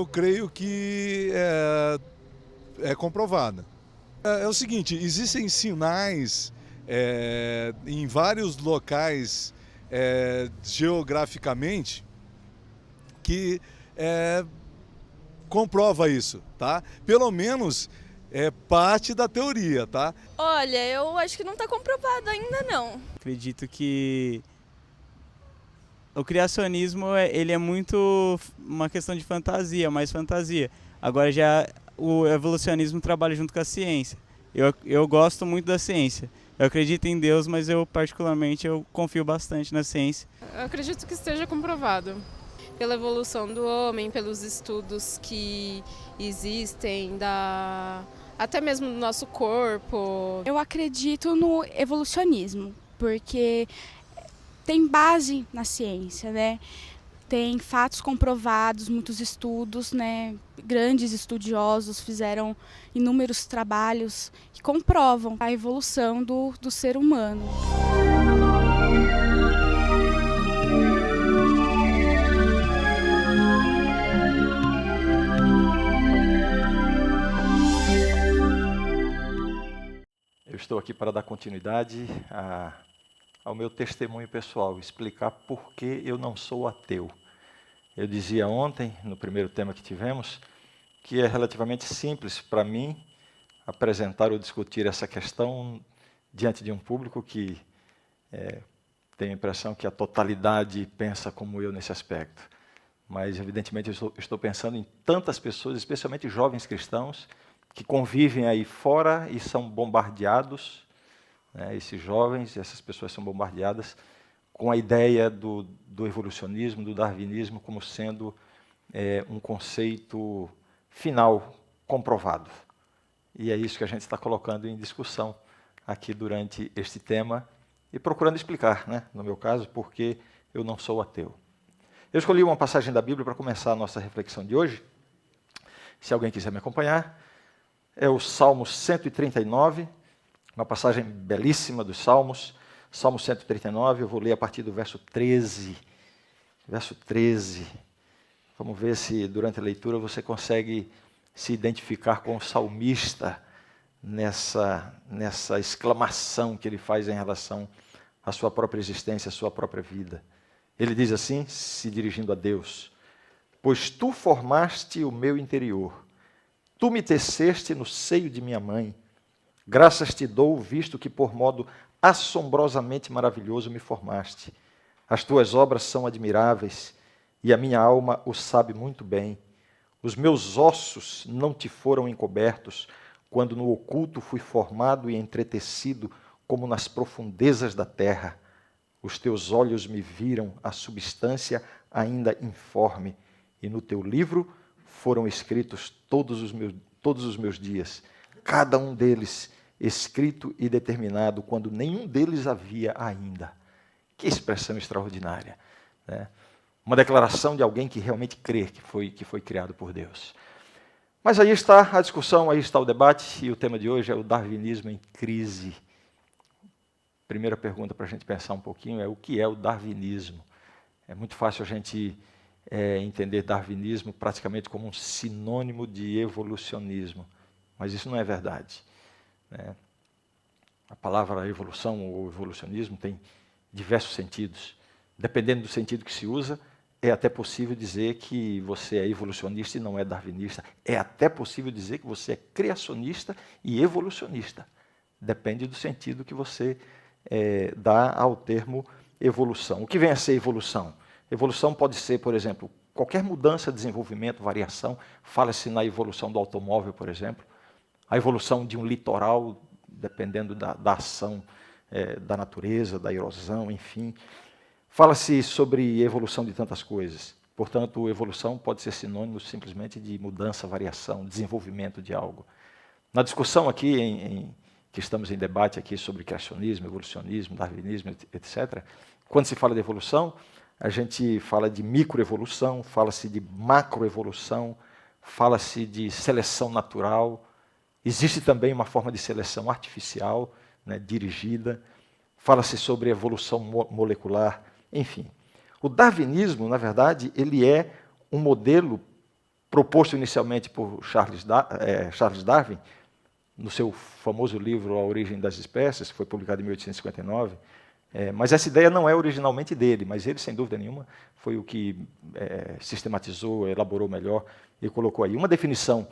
eu creio que é comprovada. É o seguinte, existem sinais em vários locais geograficamente que comprova isso, tá? Pelo menos é parte da teoria, tá? Olha, eu acho que não está comprovado ainda não. Acredito que o criacionismo ele é muito uma questão de fantasia, mais fantasia. Agora já o evolucionismo trabalha junto com a ciência. Eu gosto muito da ciência. Eu acredito em Deus, mas eu particularmente eu confio bastante na ciência. Eu acredito que esteja comprovado pela evolução do homem, pelos estudos que existem, até mesmo do nosso corpo. Eu acredito no evolucionismo, porque tem base na ciência, né? Tem fatos comprovados, muitos estudos, né? Grandes estudiosos fizeram inúmeros trabalhos que comprovam a evolução do ser humano. Eu estou aqui para dar continuidade ao meu testemunho pessoal, explicar por que eu não sou ateu. Eu dizia ontem, no primeiro tema que tivemos, que é relativamente simples para mim apresentar ou discutir essa questão diante de um público que tem a impressão que a totalidade pensa como eu nesse aspecto. Mas, evidentemente, eu estou pensando em tantas pessoas, especialmente jovens cristãos, que convivem aí fora e são bombardeados, né, esses jovens, essas pessoas são bombardeadas com a ideia do evolucionismo, do darwinismo, como sendo um conceito final, comprovado. E é isso que a gente está colocando em discussão aqui durante este tema e procurando explicar, né, no meu caso, por que eu não sou ateu. Eu escolhi uma passagem da Bíblia para começar a nossa reflexão de hoje. Se alguém quiser me acompanhar, é o Salmo 139, uma passagem belíssima dos Salmos. Salmo 139, eu vou ler a partir do verso 13. Verso 13. Vamos ver se durante a leitura você consegue se identificar com o salmista nessa exclamação que ele faz em relação à sua própria existência, à sua própria vida. Ele diz assim, se dirigindo a Deus: pois tu formaste o meu interior, tu me teceste no seio de minha mãe. Graças te dou, visto que por modo assombrosamente maravilhoso me formaste. As tuas obras são admiráveis, e a minha alma o sabe muito bem. Os meus ossos não te foram encobertos, quando no oculto fui formado e entretecido, como nas profundezas da terra. Os teus olhos me viram a substância ainda informe, e no teu livro foram escritos todos os meus dias, cada um deles escrito e determinado, quando nenhum deles havia ainda. Que expressão extraordinária, né? Uma declaração de alguém que realmente crê que foi criado por Deus. Mas aí está a discussão, aí está o debate, e o tema de hoje é o darwinismo em crise. Primeira pergunta para a gente pensar um pouquinho é: o que é o darwinismo? É muito fácil a gente entender darwinismo praticamente como um sinônimo de evolucionismo, mas isso não é verdade, né? A palavra evolução ou evolucionismo tem diversos sentidos. Dependendo do sentido que se usa, é até possível dizer que você é evolucionista e não é darwinista. É até possível dizer que você é criacionista e evolucionista. Depende do sentido que você dá ao termo evolução. O que vem a ser evolução? Evolução pode ser, por exemplo, qualquer mudança, desenvolvimento, variação. Fala-se na evolução do automóvel, por exemplo. A evolução de um litoral, dependendo da ação da natureza, da erosão, enfim. Fala-se sobre evolução de tantas coisas. Portanto, evolução pode ser sinônimo simplesmente de mudança, variação, desenvolvimento de algo. Na discussão aqui, que estamos em debate aqui sobre criacionismo, evolucionismo, darwinismo, etc., quando se fala de evolução, a gente fala de microevolução, fala-se de macroevolução, fala-se de seleção natural. Existe também uma forma de seleção artificial, né, dirigida. Fala-se sobre evolução molecular, enfim. O darwinismo, na verdade, ele é um modelo proposto inicialmente por Charles Darwin, no seu famoso livro A Origem das Espécies, que foi publicado em 1859, mas essa ideia não é originalmente dele, mas ele, sem dúvida nenhuma, foi o que sistematizou, elaborou melhor e colocou aí. Uma definição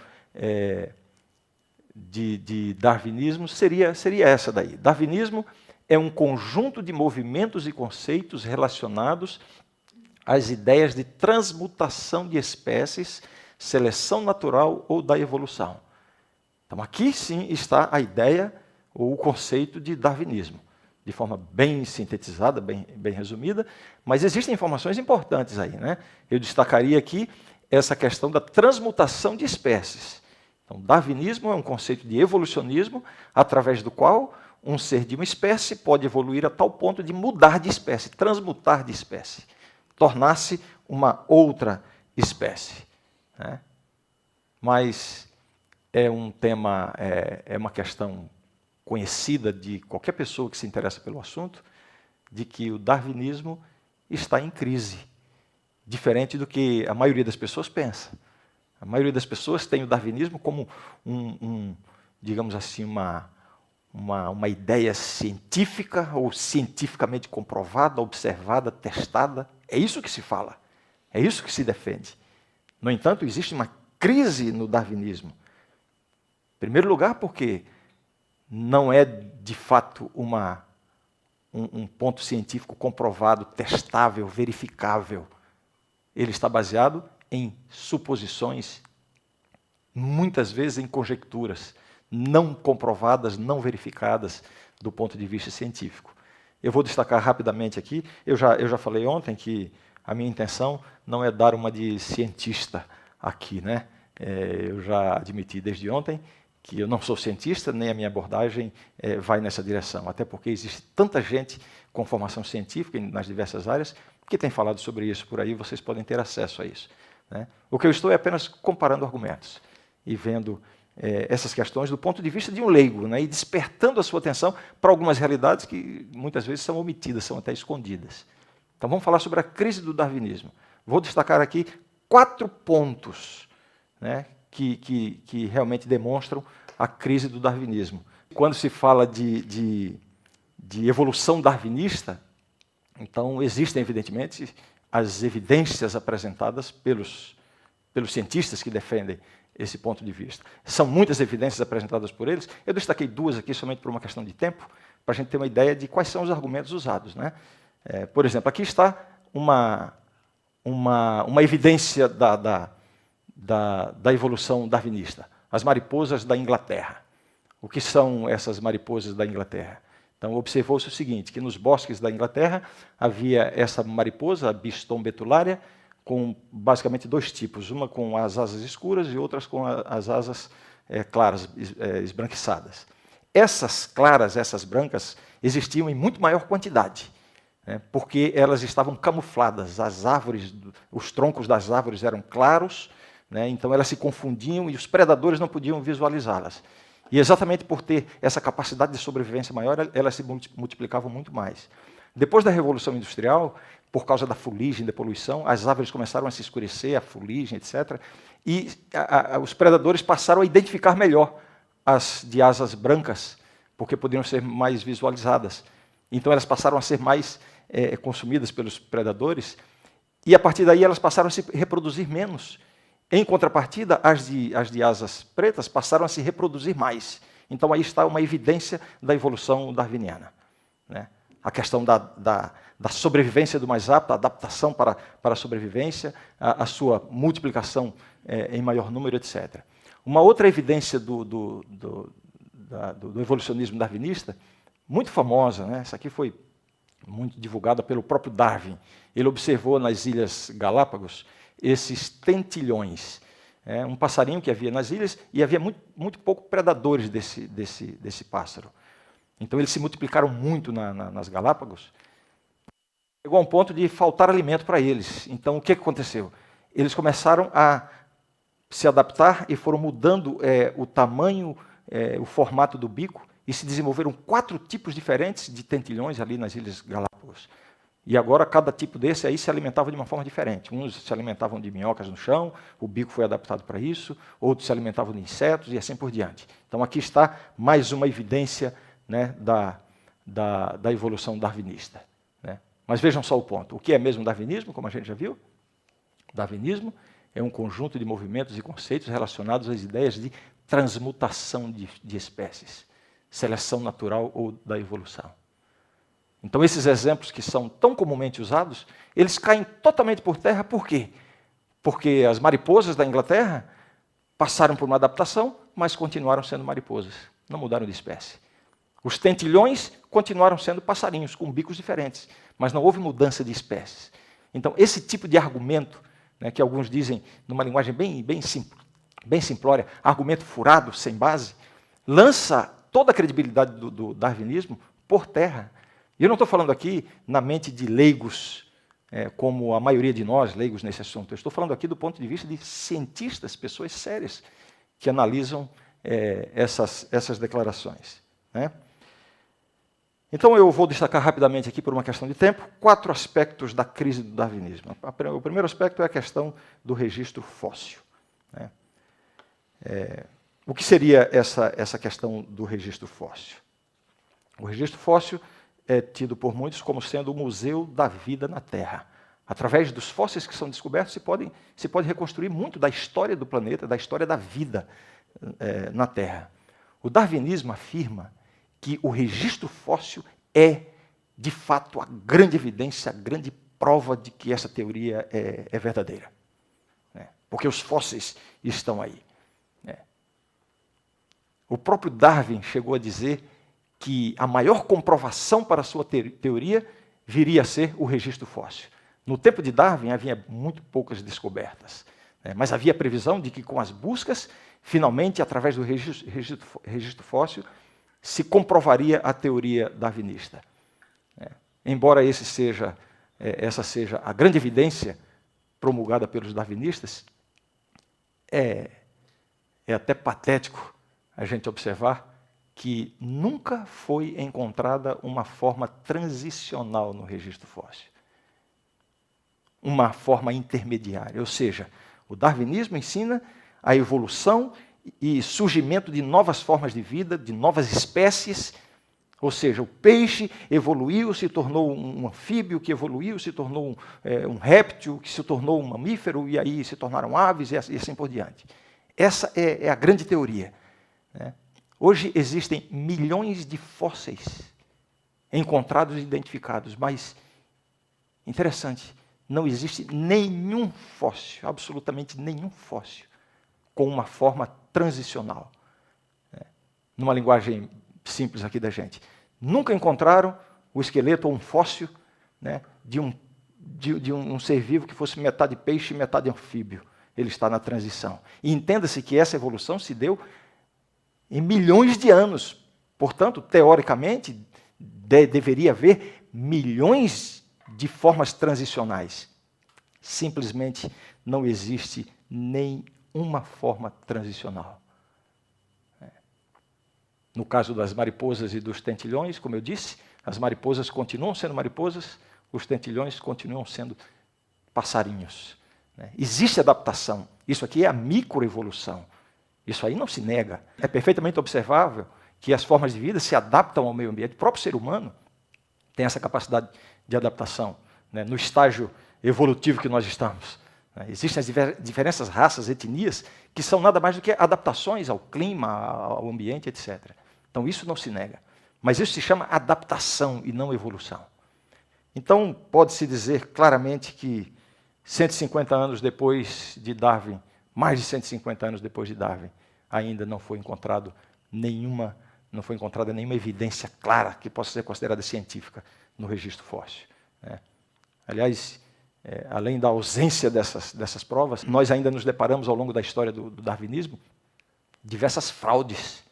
de darwinismo seria essa daí. Darwinismo é um conjunto de movimentos e conceitos relacionados às ideias de transmutação de espécies, seleção natural ou da evolução. Então, aqui sim está a ideia ou o conceito de darwinismo, de forma bem sintetizada, bem resumida, mas existem informações importantes aí, né? Eu destacaria aqui essa questão da transmutação de espécies. Então, darwinismo é um conceito de evolucionismo, através do qual um ser de uma espécie pode evoluir a tal ponto de mudar de espécie, transmutar de espécie, tornar-se uma outra espécie, né? Mas é um tema, é uma questão conhecida de qualquer pessoa que se interessa pelo assunto, de que o darwinismo está em crise, diferente do que a maioria das pessoas pensa. A maioria das pessoas tem o darwinismo como digamos assim, uma ideia científica ou cientificamente comprovada, observada, testada. É isso que se fala, é isso que se defende. No entanto, existe uma crise no darwinismo. Em primeiro lugar, porque não é, de fato, um ponto científico comprovado, testável, verificável. Ele está baseado em suposições, muitas vezes em conjecturas, não comprovadas, não verificadas do ponto de vista científico. Eu vou destacar rapidamente aqui, eu já falei ontem que a minha intenção não é dar uma de cientista aqui, né? Eu já admiti desde ontem que eu não sou cientista, nem a minha abordagem vai nessa direção, até porque existe tanta gente com formação científica nas diversas áreas que tem falado sobre isso por aí, vocês podem ter acesso a isso, né? O que eu estou é apenas comparando argumentos e vendo essas questões do ponto de vista de um leigo, né? E despertando a sua atenção para algumas realidades que muitas vezes são omitidas, são até escondidas. Então vamos falar sobre a crise do darwinismo. Vou destacar aqui 4 pontos, né, que realmente demonstram a crise do darwinismo. Quando se fala de evolução darwinista, então existem, evidentemente, as evidências apresentadas pelos cientistas que defendem esse ponto de vista. São muitas evidências apresentadas por eles. Eu destaquei 2 aqui somente por uma questão de tempo, para a gente ter uma ideia de quais são os argumentos usados, né? Por exemplo, aqui está uma evidência da evolução darwinista. As mariposas da Inglaterra. O que são essas mariposas da Inglaterra? Então, observou-se o seguinte, que nos bosques da Inglaterra havia essa mariposa, a Biston betularia, com basicamente 2 tipos, uma com as asas escuras e outras com as asas claras, esbranquiçadas. Essas claras, essas brancas, existiam em muito maior quantidade, né, porque elas estavam camufladas, as árvores, os troncos das árvores eram claros, né, então elas se confundiam e os predadores não podiam visualizá-las. E exatamente por ter essa capacidade de sobrevivência maior, elas se multiplicavam muito mais. Depois da Revolução Industrial, por causa da fuligem, da poluição, as árvores começaram a se escurecer, a fuligem, etc. E os predadores passaram a identificar melhor as de asas brancas, porque poderiam ser mais visualizadas. Então elas passaram a ser mais consumidas pelos predadores, e a partir daí elas passaram a se reproduzir menos. Em contrapartida, as de asas pretas passaram a se reproduzir mais. Então aí está uma evidência da evolução darwiniana, né? A questão da sobrevivência do mais apto, a adaptação para a sobrevivência, a sua multiplicação em maior número, etc. Uma outra evidência do evolucionismo darwinista, muito famosa, né? Essa aqui foi muito divulgada pelo próprio Darwin. Ele observou nas Ilhas Galápagos esses tentilhões, um passarinho que havia nas ilhas, e havia muito pouco predadores desse pássaro. Então eles se multiplicaram muito nas Galápagos, chegou a um ponto de faltar alimento para eles. Então o que aconteceu? Eles começaram a se adaptar e foram mudando o tamanho, o formato do bico, e se desenvolveram 4 tipos diferentes de tentilhões ali nas Ilhas Galápagos. E agora cada tipo desse aí se alimentava de uma forma diferente. Uns se alimentavam de minhocas no chão, o bico foi adaptado para isso, outros se alimentavam de insetos e assim por diante. Então aqui está mais uma evidência, né, da evolução darwinista, né? Mas vejam só o ponto. O que é mesmo darwinismo, como a gente já viu? Darwinismo é um conjunto de movimentos e conceitos relacionados às ideias de transmutação de espécies, seleção natural ou da evolução. Então, esses exemplos que são tão comumente usados, eles caem totalmente por terra. Por quê? Porque as mariposas da Inglaterra passaram por uma adaptação, mas continuaram sendo mariposas, não mudaram de espécie. Os tentilhões continuaram sendo passarinhos, com bicos diferentes, mas não houve mudança de espécies. Então, esse tipo de argumento, né, que alguns dizem, numa linguagem bem simplória, argumento furado, sem base, lança toda a credibilidade do darwinismo por terra. E eu não estou falando aqui na mente de leigos, como a maioria de nós, leigos nesse assunto. Eu estou falando aqui do ponto de vista de cientistas, pessoas sérias, que analisam essas declarações, né? Então eu vou destacar rapidamente aqui, por uma questão de tempo, 4 aspectos da crise do darwinismo. O primeiro aspecto é a questão do registro fóssil, né? O que seria essa questão do registro fóssil? O registro fóssil é tido por muitos como sendo o museu da vida na Terra. Através dos fósseis que são descobertos, se pode reconstruir muito da história do planeta, da história da vida na Terra. O darwinismo afirma que o registro fóssil é, de fato, a grande evidência, a grande prova de que essa teoria é verdadeira, né? Porque os fósseis estão aí, né? O próprio Darwin chegou a dizer que a maior comprovação para a sua teoria viria a ser o registro fóssil. No tempo de Darwin havia muito poucas descobertas, né? Mas havia previsão de que com as buscas, finalmente, através do registro fóssil, se comprovaria a teoria darwinista. Embora essa seja a grande evidência promulgada pelos darwinistas, é até patético a gente observar que nunca foi encontrada uma forma transicional no registro fóssil. Uma forma intermediária, ou seja, o darwinismo ensina a evolução e surgimento de novas formas de vida, de novas espécies, ou seja, o peixe evoluiu, se tornou um anfíbio, que evoluiu, se tornou um réptil, que se tornou um mamífero, e aí se tornaram aves, e assim por diante. Essa é a grande teoria, né? Hoje existem milhões de fósseis encontrados e identificados, mas, interessante, não existe nenhum fóssil, absolutamente nenhum fóssil, com uma forma transicional, né? Numa linguagem simples aqui da gente. Nunca encontraram o esqueleto ou um fóssil, né, de um ser vivo que fosse metade peixe e metade anfíbio. Ele está na transição. E entenda-se que essa evolução se deu em milhões de anos. Portanto, teoricamente, deveria haver milhões de formas transicionais. Simplesmente não existe nenhuma forma transicional. No caso das mariposas e dos tentilhões, como eu disse, as mariposas continuam sendo mariposas, os tentilhões continuam sendo passarinhos, né? Existe adaptação. Isso aqui é a microevolução. Isso aí não se nega. É perfeitamente observável que as formas de vida se adaptam ao meio ambiente. O próprio ser humano tem essa capacidade de adaptação, né, no estágio evolutivo que nós estamos. Existem as diferentes raças, etnias, que são nada mais do que adaptações ao clima, ao ambiente, etc. Então, isso não se nega. Mas isso se chama adaptação e não evolução. Então, pode-se dizer claramente que 150 anos depois de Darwin, mais de 150 anos depois de Darwin, ainda não foi encontrada nenhuma evidência clara que possa ser considerada científica no registro fóssil, né? Aliás, além da ausência dessas provas, nós ainda nos deparamos ao longo da história do darwinismo diversas fraudes,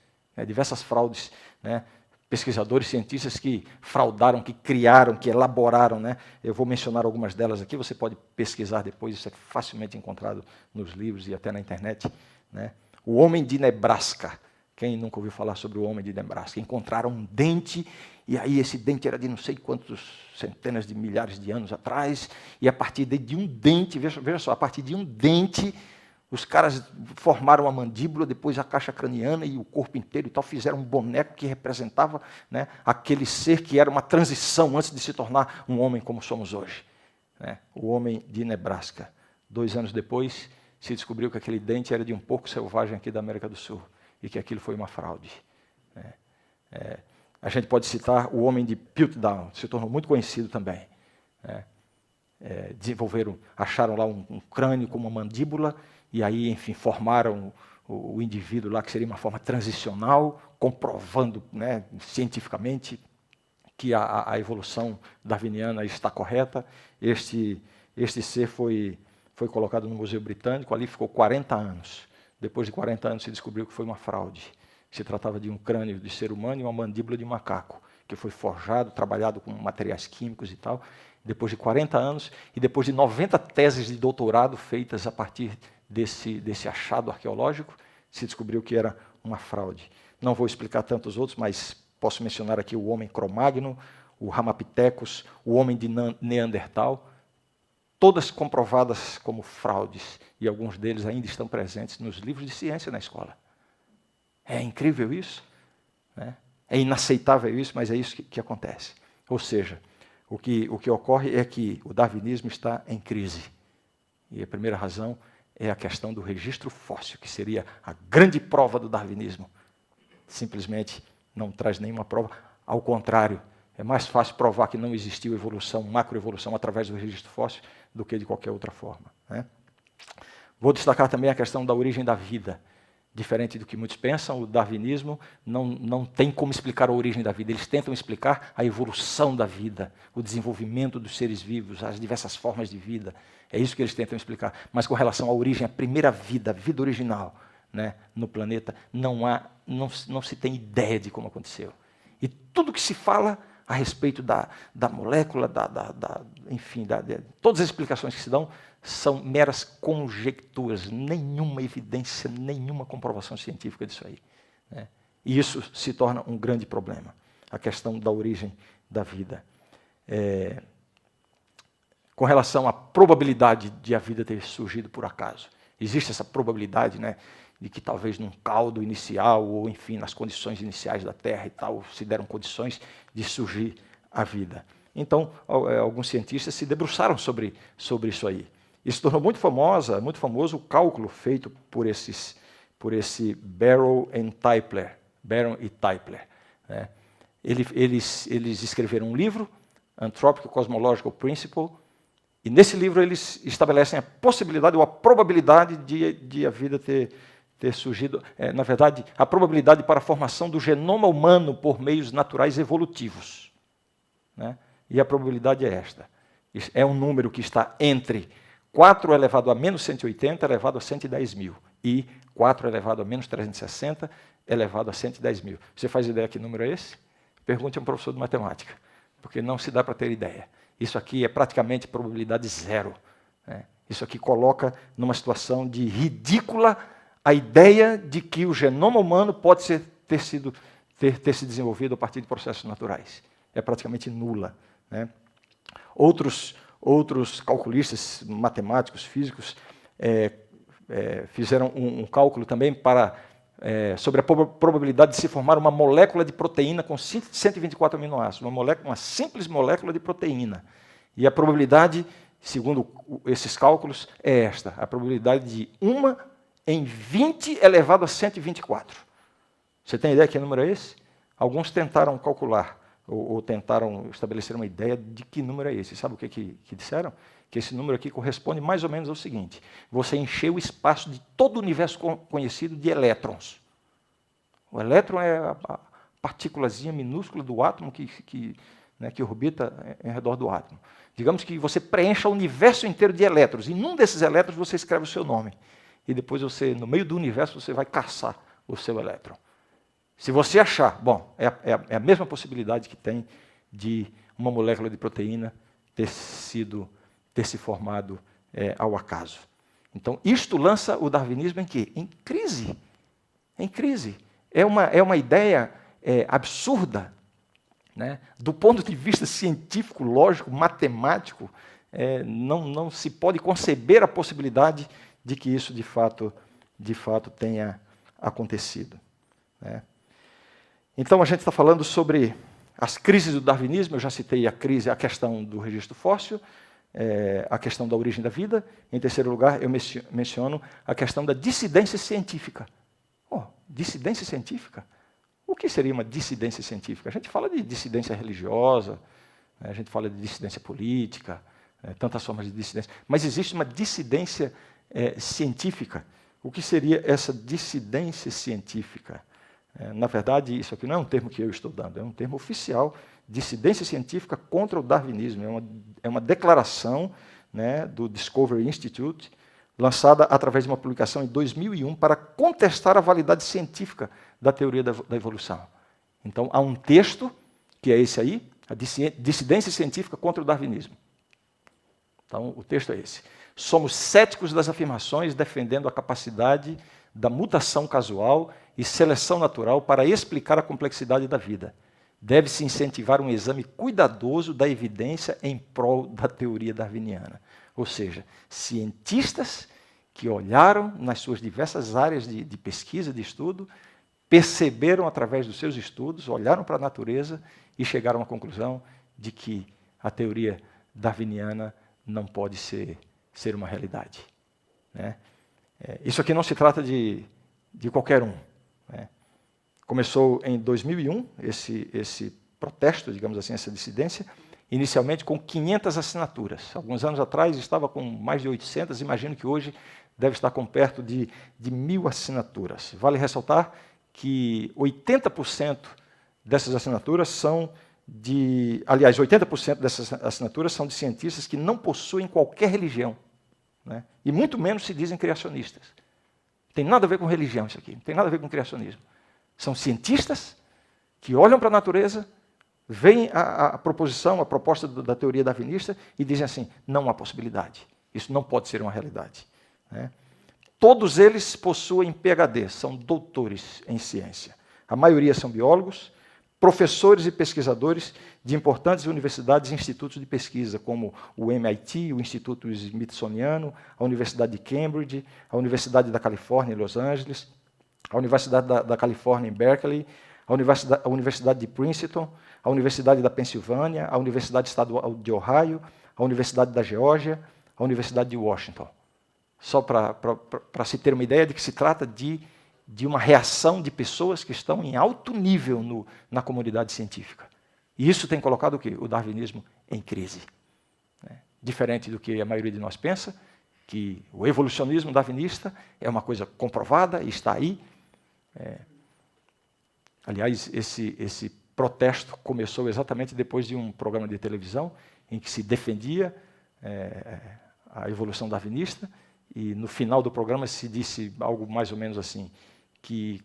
né? Pesquisadores, cientistas que fraudaram, que criaram, que elaboraram, né? Eu vou mencionar algumas delas aqui, você pode pesquisar depois, isso é facilmente encontrado nos livros e até na internet, né? O homem de Nebraska, Quem nunca ouviu falar sobre o homem de Nebraska? Encontraram um dente, e aí esse dente era de não sei quantos centenas de milhares de anos atrás, e a partir de um dente, veja só, a partir de um dente, os caras formaram a mandíbula, depois a caixa craniana e o corpo inteiro e tal, fizeram um boneco que representava, né, aquele ser que era uma transição antes de se tornar um homem como somos hoje. Né? O homem de Nebraska. 2 anos depois, se descobriu que aquele dente era de um porco selvagem aqui da América do Sul e que aquilo foi uma fraude. Né? A gente pode citar o homem de Piltdown, se tornou muito conhecido também. Né? Acharam lá um crânio com uma mandíbula e aí, enfim, formaram o indivíduo lá, que seria uma forma transicional, comprovando, né, cientificamente que a evolução darwiniana está correta. Este ser foi colocado no Museu Britânico, ali ficou 40 anos. Depois de 40 anos se descobriu que foi uma fraude. Se tratava de um crânio de ser humano e uma mandíbula de macaco, que foi forjado, trabalhado com materiais químicos e tal. Depois de 40 anos e depois de 90 teses de doutorado feitas a partir desse achado arqueológico, se descobriu que era uma fraude. Não vou explicar tantos outros, mas posso mencionar aqui o homem Cro-Magnon, o Ramapithecus, o homem de Neandertal, todas comprovadas como fraudes, e alguns deles ainda estão presentes nos livros de ciência na escola. É incrível isso, né? É inaceitável isso, mas é isso que acontece. Ou seja, o que ocorre é que o darwinismo está em crise. E a primeira razão é a questão do registro fóssil, que seria a grande prova do darwinismo. Simplesmente não traz nenhuma prova. Ao contrário, é mais fácil provar que não existiu evolução, macroevolução, através do registro fóssil, do que de qualquer outra forma. Né? Vou destacar também a questão da origem da vida. Diferente do que muitos pensam, o darwinismo não tem como explicar a origem da vida. Eles tentam explicar a evolução da vida, o desenvolvimento dos seres vivos, as diversas formas de vida. É isso que eles tentam explicar. Mas com relação à origem, a primeira vida, a vida original, né, no planeta, não se tem ideia de como aconteceu. E tudo que se fala a respeito da molécula, enfim, todas as explicações que se dão são meras conjecturas, nenhuma evidência, nenhuma comprovação científica disso aí. Né? E isso se torna um grande problema, a questão da origem da vida. Com relação à probabilidade de a vida ter surgido por acaso, existe essa probabilidade, né, de que talvez num caldo inicial, ou enfim, nas condições iniciais da Terra e tal, se deram condições de surgir a vida. Então, alguns cientistas se debruçaram sobre isso aí. Isso tornou muito famoso o cálculo feito por esse Barrow e Tipler. Né? Eles escreveram um livro, Anthropic Cosmological Principle, e nesse livro eles estabelecem a possibilidade ou a probabilidade de a vida ter surgido, na verdade, a probabilidade para a formação do genoma humano por meios naturais evolutivos. Né? E a probabilidade é esta. É um número que está entre 4 elevado a menos 180 elevado a 110 mil e 4 elevado a menos 360 elevado a 110 mil. Você faz ideia que número é esse? Pergunte a um professor de matemática, porque não se dá para ter ideia. Isso aqui é praticamente probabilidade zero. Né? Isso aqui coloca numa situação de ridícula a ideia de que o genoma humano pode ter se desenvolvido a partir de processos naturais. É praticamente nula. Né? Outros calculistas, matemáticos, físicos, fizeram um cálculo também sobre a probabilidade de se formar uma molécula de proteína com 124 aminoácidos, uma simples molécula de proteína. E a probabilidade, segundo esses cálculos, é esta, a probabilidade de 1 em 20 elevado a 124. Você tem ideia que número é esse? Alguns tentaram calcular, ou tentaram estabelecer uma ideia de que número é esse. Sabe o que disseram? Que esse número aqui corresponde mais ou menos ao seguinte: você encheu o espaço de todo o universo conhecido de elétrons. O elétron é a partículazinha minúscula do átomo que orbita em redor do átomo. Digamos que você preencha o universo inteiro de elétrons, e num desses elétrons você escreve o seu nome. E depois você, no meio do universo, você vai caçar o seu elétron. Se você achar, bom, é a mesma possibilidade que tem de uma molécula de proteína ter se formado ao acaso. Então, isto lança o darwinismo em quê? Em crise. Em crise. É uma ideia absurda, né? Do ponto de vista científico, lógico, matemático, não se pode conceber a possibilidade de que isso de fato tenha acontecido, né? Então a gente está falando sobre as crises do darwinismo. Eu já citei a questão do registro fóssil, a questão da origem da vida. Em terceiro lugar, eu menciono a questão da dissidência científica. Dissidência científica? O que seria uma dissidência científica? A gente fala de dissidência religiosa, né? A gente fala de dissidência política, tantas formas de dissidência, mas existe uma dissidência científica. O que seria essa dissidência científica? Na verdade, isso aqui não é um termo que eu estou dando, é um termo oficial, dissidência científica contra o darwinismo. É uma declaração, né, do Discovery Institute, lançada através de uma publicação em 2001 para contestar a validade científica da teoria da evolução. Então, há um texto, que é esse aí, a dissidência científica contra o darwinismo. Então, o texto é esse. Somos céticos das afirmações defendendo a capacidade da mutação casual e seleção natural para explicar a complexidade da vida. Deve-se incentivar um exame cuidadoso da evidência em prol da teoria darwiniana. Ou seja, cientistas que olharam nas suas diversas áreas de pesquisa, de estudo, perceberam através dos seus estudos, olharam para a natureza e chegaram à conclusão de que a teoria darwiniana não pode ser uma realidade, né? Isso aqui não se trata de qualquer um, né? Começou em 2001, esse protesto, digamos assim, essa dissidência, inicialmente com 500 assinaturas. Alguns anos atrás estava com mais de 800, imagino que hoje deve estar com perto de 1.000 assinaturas. Vale ressaltar que 80% dessas assinaturas são aliás, 80% dessas assinaturas são de cientistas que não possuem qualquer religião, né? E muito menos se dizem criacionistas. Não tem nada a ver com religião isso aqui, não tem nada a ver com criacionismo. São cientistas que olham para a natureza, veem a proposta da teoria darwinista e dizem assim, não há possibilidade, isso não pode ser uma realidade, né? Todos eles possuem PhD, são doutores em ciência. A maioria são biólogos, professores e pesquisadores de importantes universidades e institutos de pesquisa, como o MIT, o Instituto Smithsoniano, a Universidade de Cambridge, a Universidade da Califórnia em Los Angeles, a Universidade da Califórnia em Berkeley, a Universidade de Princeton, a Universidade da Pensilvânia, a Universidade Estadual de Ohio, a Universidade da Geórgia, a Universidade de Washington. Só para se ter uma ideia de que se trata de uma reação de pessoas que estão em alto nível na comunidade científica. E isso tem colocado o quê? O darwinismo em crise, né? Diferente do que a maioria de nós pensa, que o evolucionismo darwinista é uma coisa comprovada e está aí. Aliás, esse protesto começou exatamente depois de um programa de televisão em que se defendia a evolução darwinista, e no final do programa se disse algo mais ou menos assim, que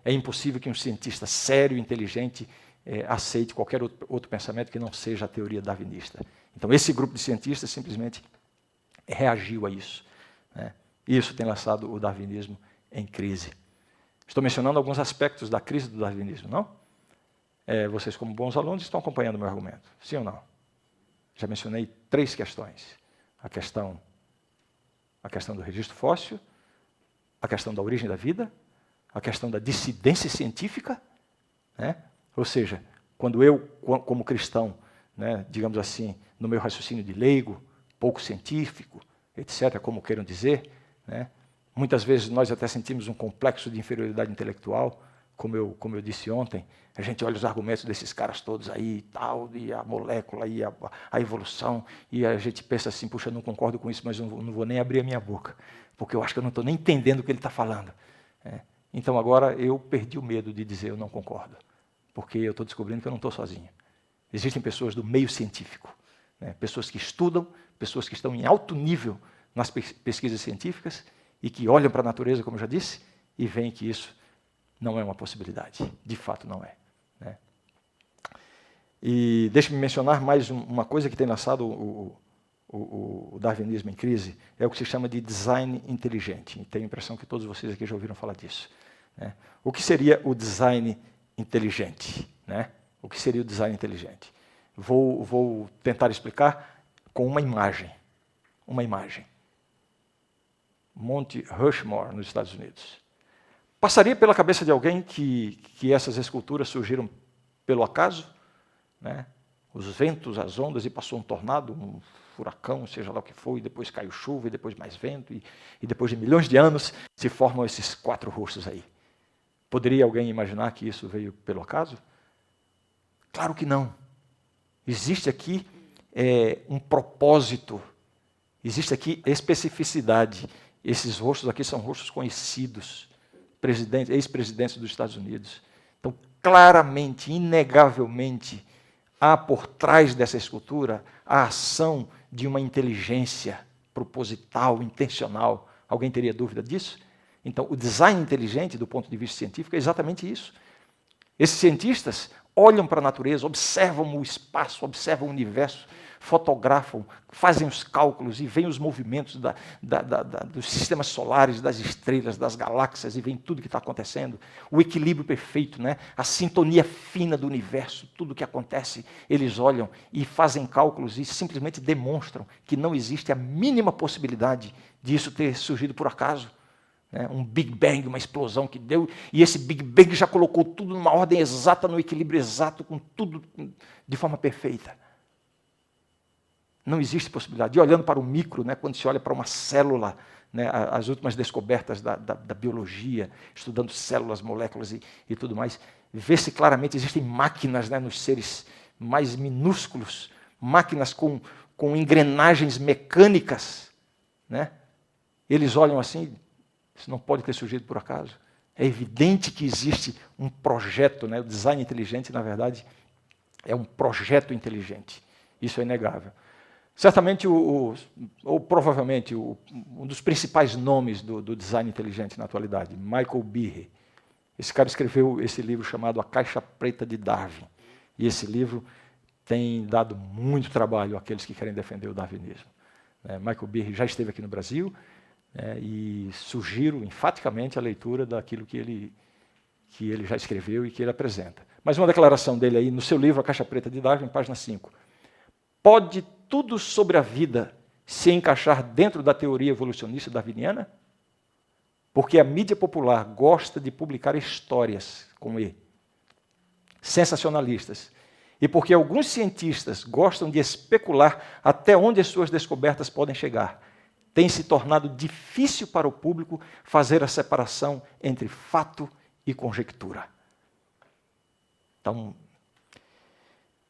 é impossível que um cientista sério e inteligente aceite qualquer outro pensamento que não seja a teoria darwinista. Então, esse grupo de cientistas simplesmente reagiu a isso, né? E isso tem lançado o darwinismo em crise. Estou mencionando alguns aspectos da crise do darwinismo, não? Vocês, como bons alunos, estão acompanhando o meu argumento, sim ou não? Já mencionei 3 questões. A questão do registro fóssil, a questão da origem da vida, a questão da dissidência científica, né? Ou seja, quando eu, como cristão, né, digamos assim, no meu raciocínio de leigo, pouco científico, etc., como queiram dizer, né, muitas vezes nós até sentimos um complexo de inferioridade intelectual, como eu disse ontem, a gente olha os argumentos desses caras todos aí, e tal, e a molécula, e a evolução, e a gente pensa assim, puxa, eu não concordo com isso, mas eu não vou nem abrir a minha boca, porque eu acho que eu não estou nem entendendo o que ele está falando. Então agora eu perdi o medo de dizer eu não concordo, porque eu estou descobrindo que eu não estou sozinho. Existem pessoas do meio científico, né, pessoas que estudam, pessoas que estão em alto nível nas pesquisas científicas e que olham para a natureza, como eu já disse, e veem que isso não é uma possibilidade, de fato não é, né? E deixe-me mencionar mais uma coisa que tem lançado o darwinismo em crise, é o que se chama de design inteligente. E tenho a impressão que todos vocês aqui já ouviram falar disso. né? O que seria o design inteligente, né? O que seria o design inteligente? Vou tentar explicar com uma imagem. Uma imagem. Monte Rushmore, nos Estados Unidos. Passaria pela cabeça de alguém que essas esculturas surgiram pelo acaso, né? Os ventos, as ondas, e passou um tornado, um furacão, seja lá o que foi, e depois caiu chuva, e depois mais vento, e depois de milhões de anos se formam esses 4 rostos aí. Poderia alguém imaginar que isso veio pelo acaso? Claro que não. Existe aqui um propósito, existe aqui especificidade. Esses rostos aqui são rostos conhecidos, ex-presidentes dos Estados Unidos. Então, claramente, inegavelmente, há por trás dessa escultura a ação de uma inteligência proposital, intencional. Alguém teria dúvida disso? Então, o design inteligente, do ponto de vista científico, é exatamente isso. Esses cientistas olham para a natureza, observam o espaço, observam o universo, fotografam, fazem os cálculos e veem os movimentos dos sistemas solares, das estrelas, das galáxias, e veem tudo que está acontecendo, o equilíbrio perfeito, né? A sintonia fina do universo, tudo o que acontece, eles olham e fazem cálculos e simplesmente demonstram que não existe a mínima possibilidade disso ter surgido por acaso. Um Big Bang, uma explosão que deu, e esse Big Bang já colocou tudo numa ordem exata, no equilíbrio exato, com tudo de forma perfeita. Não existe possibilidade. E olhando para o micro, né, quando se olha para uma célula, né, as últimas descobertas da biologia, estudando células, moléculas e tudo mais, vê-se claramente, existem máquinas, né, nos seres mais minúsculos, máquinas com engrenagens mecânicas. Né? Eles olham assim, isso não pode ter surgido por acaso. É evidente que existe um projeto, né? O design inteligente, na verdade, é um projeto inteligente. Isso é inegável. Certamente, ou provavelmente, um dos principais nomes do design inteligente na atualidade, Michael Behe. Esse cara escreveu esse livro chamado A Caixa Preta de Darwin. E esse livro tem dado muito trabalho àqueles que querem defender o darwinismo. Michael Behe já esteve aqui no Brasil, e sugiro enfaticamente a leitura daquilo que ele já escreveu e que ele apresenta. Mas uma declaração dele aí, no seu livro A Caixa Preta de Darwin, página 5. Pode tudo sobre a vida se encaixar dentro da teoria evolucionista darwiniana? Porque a mídia popular gosta de publicar histórias como sensacionalistas. E porque alguns cientistas gostam de especular até onde as suas descobertas podem chegar. Tem se tornado difícil para o público fazer a separação entre fato e conjectura. Então,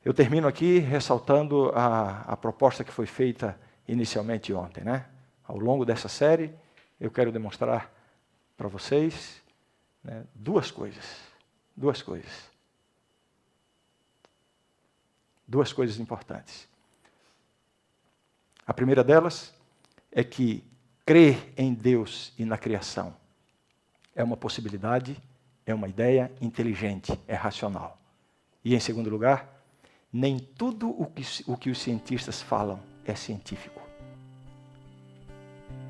eu termino aqui ressaltando a proposta que foi feita inicialmente ontem. Né? Ao longo dessa série, eu quero demonstrar para vocês, né, duas coisas. Duas coisas importantes. A primeira delas é que crer em Deus e na criação é uma possibilidade, é uma ideia inteligente, é racional. E, em segundo lugar, nem tudo o que os cientistas falam é científico.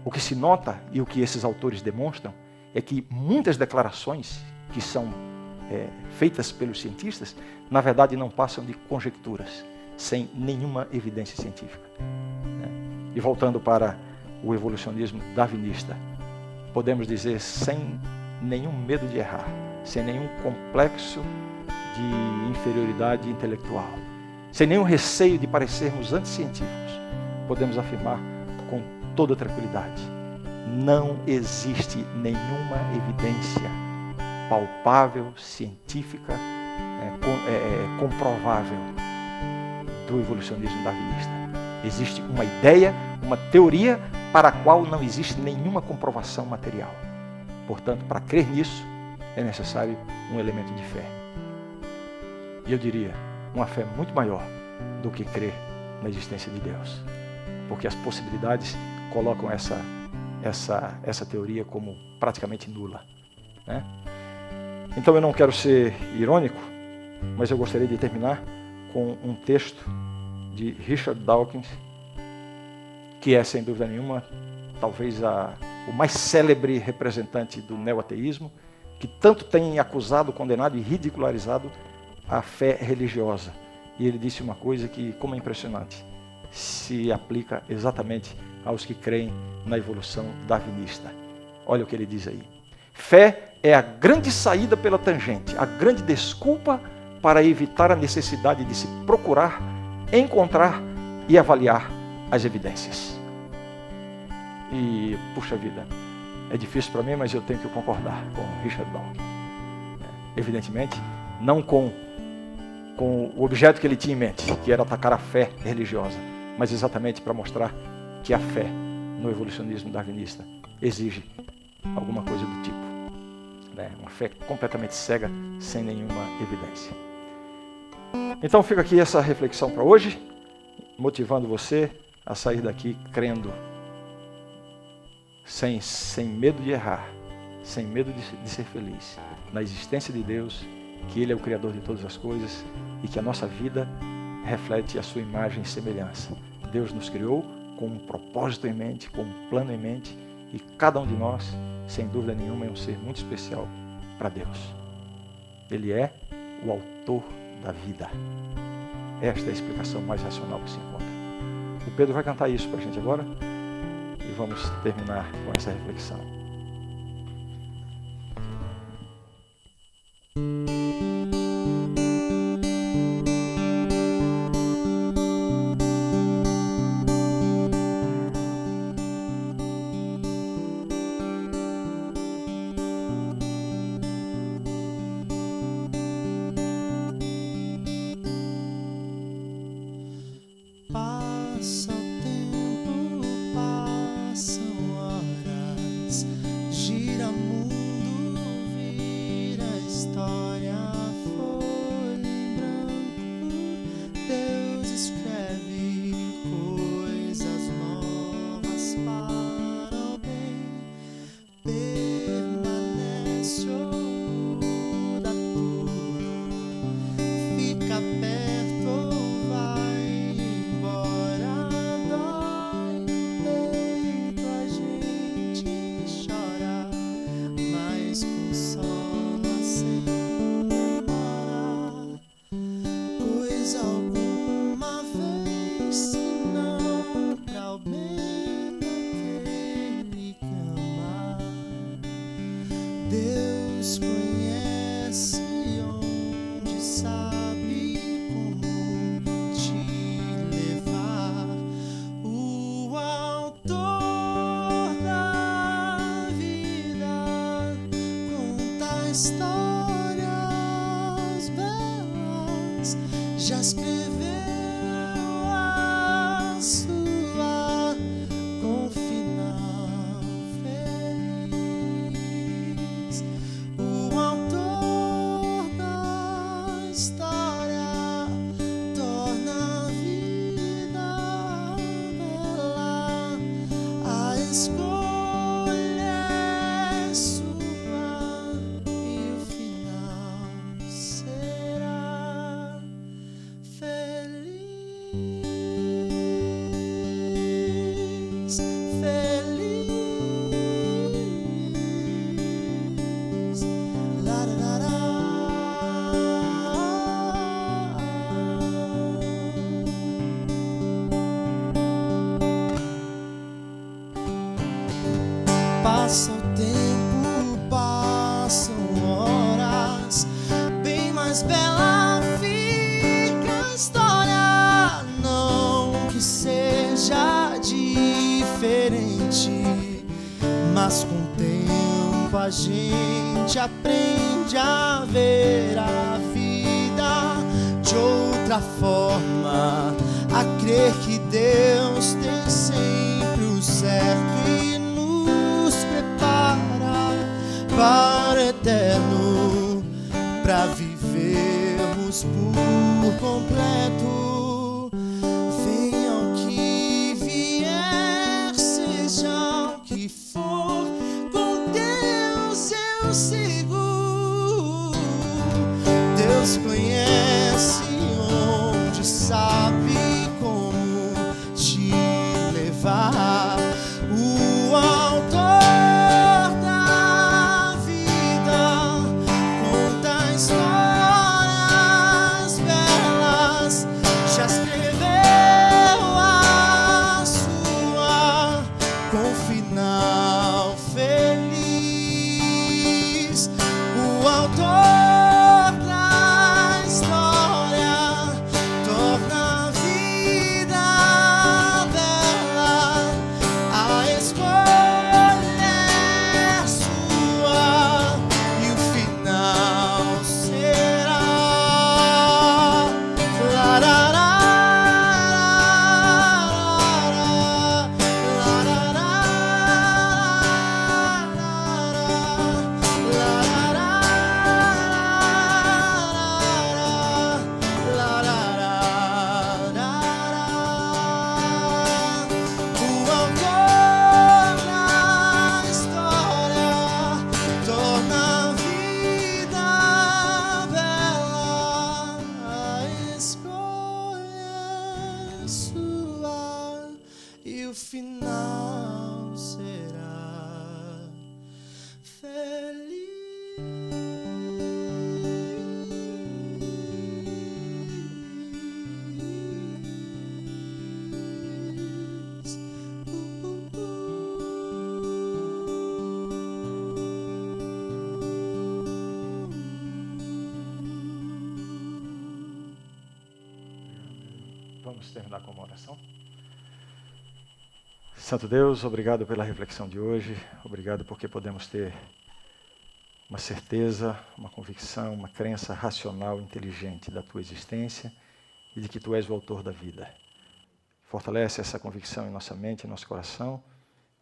O que se nota e o que esses autores demonstram é que muitas declarações que são feitas pelos cientistas, na verdade, não passam de conjecturas, sem nenhuma evidência científica. E voltando para o evolucionismo darwinista, podemos dizer sem nenhum medo de errar, sem nenhum complexo de inferioridade intelectual, sem nenhum receio de parecermos anticientíficos, podemos afirmar com toda tranquilidade: não existe nenhuma evidência palpável, científica, comprovável do evolucionismo darwinista. Existe uma ideia, uma teoria para a qual não existe nenhuma comprovação material. Portanto, para crer nisso, é necessário um elemento de fé. E eu diria, uma fé muito maior do que crer na existência de Deus. Porque as possibilidades colocam essa teoria como praticamente nula. Né? Então eu não quero ser irônico, mas eu gostaria de terminar com um texto de Richard Dawkins, que é, sem dúvida nenhuma, talvez o mais célebre representante do neo-ateísmo, que tanto tem acusado, condenado e ridicularizado a fé religiosa. E ele disse uma coisa que, como é impressionante, se aplica exatamente aos que creem na evolução darwinista. Olha o que ele diz aí. Fé é a grande saída pela tangente, a grande desculpa para evitar a necessidade de se procurar, encontrar e avaliar as evidências. E, puxa vida, é difícil para mim, mas eu tenho que concordar com Richard Dawkins. Evidentemente, não com o objeto que ele tinha em mente, que era atacar a fé religiosa, mas exatamente para mostrar que a fé no evolucionismo darwinista exige alguma coisa do tipo, né? Uma fé completamente cega, sem nenhuma evidência. Então fica aqui essa reflexão para hoje, motivando você a sair daqui crendo, sem medo de errar, sem medo de ser feliz, na existência de Deus, que Ele é o Criador de todas as coisas e que a nossa vida reflete a sua imagem e semelhança. Deus nos criou com um propósito em mente, com um plano em mente, e cada um de nós, sem dúvida nenhuma, é um ser muito especial para Deus. Ele é o autor da vida. Esta é a explicação mais racional que se encontra. O Pedro vai cantar isso para a gente agora e vamos terminar com essa reflexão. Passa o tempo, passam horas, gira mundo, vira história, folha em branco, Deus escreve coisas novas para o bem, permanece ou muda tudo, fica perto ou vai embora, dói peito, a gente chora, mas consola sem demora, pois alguma vez, se não pra o bem daquele que ama, Deus conhece onde sabe como te levar. O autor da vida conta histórias belas, já escreveu a sua com final feliz. O autor da história torna a vida bela. A escolha é sua e o final será feliz. Feliz. La, la, la, la. Passa o tempo, passam horas, bem mais bela fica a história, não que seja diferente, mas com o tempo a gente aprende a ver a vida de outra forma, a crer que Deus tem sempre o certo e nos prepara para o eterno, para vivermos por completo. Venha o que vier, seja o que for, com Deus eu sigo. Deus conhece onde sabe como te levar. O autor da vida Vamos terminar com uma oração. Santo Deus, obrigado pela reflexão de hoje. Obrigado porque podemos ter uma certeza, uma convicção, uma crença racional, inteligente da tua existência e de que tu és o autor da vida. Fortalece essa convicção em nossa mente, em nosso coração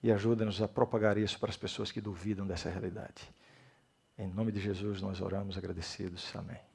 e ajuda-nos a propagar isso para as pessoas que duvidam dessa realidade. Em nome de Jesus nós oramos agradecidos. Amém.